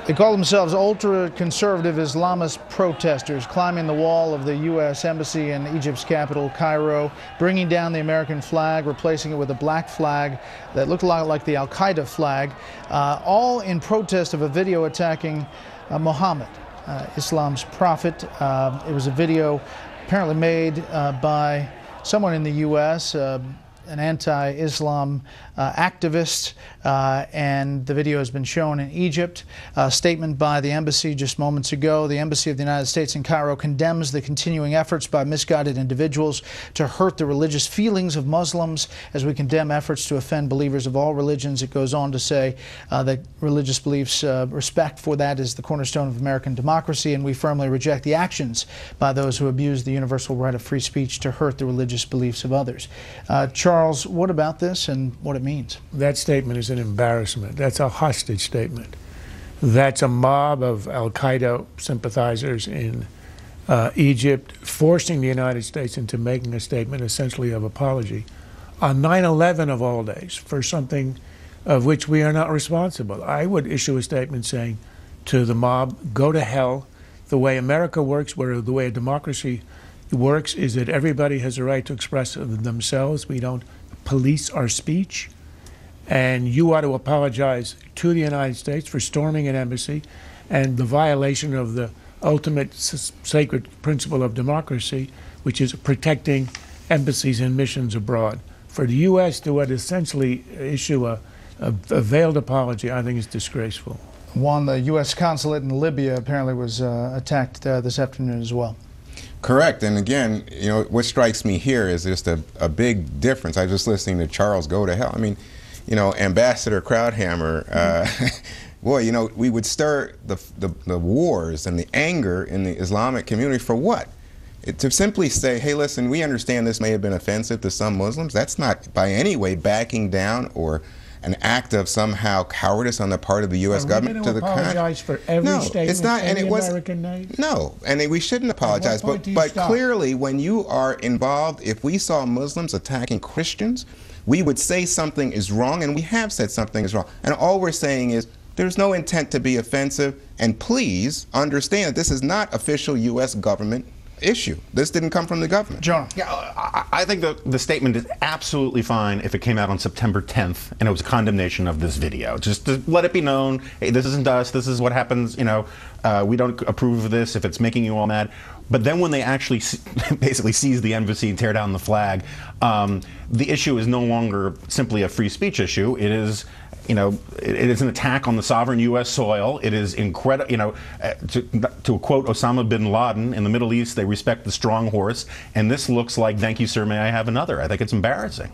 They call themselves ultra-conservative Islamist protesters, climbing the wall of the U.S. Embassy in Egypt's capital, Cairo, bringing down the American flag, replacing it with a black flag that looked a lot like the Al-Qaeda flag, all in protest of a video attacking Muhammad, Islam's prophet. It was a video apparently made by someone in the U.S., an anti-Islam activist, and the video has been shown in Egypt. A statement by the embassy just moments ago. The Embassy of the United States in Cairo condemns the continuing efforts by misguided individuals to hurt the religious feelings of Muslims, as we condemn efforts to offend believers of all religions. It goes on to say that religious beliefs, respect for that is the cornerstone of American democracy, and we firmly reject the actions by those who abuse the universal right of free speech to hurt the religious beliefs of others. Charles, what about this and what it means? That statement is an embarrassment. That's a hostage statement. That's a mob of Al-Qaeda sympathizers in Egypt forcing the United States into making a statement essentially of apology on 9/11 of all days for something of which we are not responsible. I would issue a statement saying to the mob, go to hell. The way America works, where the way a democracy works, is that everybody has a right to express themselves. We don't police our speech. And you ought to apologize to the United States for storming an embassy and the violation of the ultimate sacred principle of democracy, which is protecting embassies and missions abroad. For the U.S. to essentially issue a veiled apology, I think is disgraceful. Juan, the U.S. consulate in Libya apparently was attacked this afternoon as well. Correct. And again, you know, what strikes me here is just a big difference. I was just listening to Charles go to hell. I mean, you know, Ambassador Krauthammer, boy, you know, we would stir the wars and the anger in the Islamic community for what? To simply say, hey, listen, we understand this may have been offensive to some Muslims. That's not by any way backing down or an act of somehow cowardice on the part of the U.S. government to the apologize for every statement it's not, and it was American made? No, and we shouldn't apologize. But clearly, when you are involved, if we saw Muslims attacking Christians, we would say something is wrong, and we have said something is wrong. And all we're saying is there's no intent to be offensive, and please understand that this is not official U.S. government issue. This didn't come from the government. John. Yeah, I think the statement is absolutely fine if it came out on September 10th and it was a condemnation of this video. Just to let it be known, hey, this isn't us, this is what happens, you know, we don't approve of this if it's making you all mad. But then when they actually basically seize the embassy and tear down the flag, the issue is no longer simply a free speech issue. It is, you know, it is an attack on the sovereign U.S. soil. It is incredible, you know, to quote Osama bin Laden, in the Middle East, they respect the strong horse. And this looks like, thank you, sir, may I have another? I think it's embarrassing.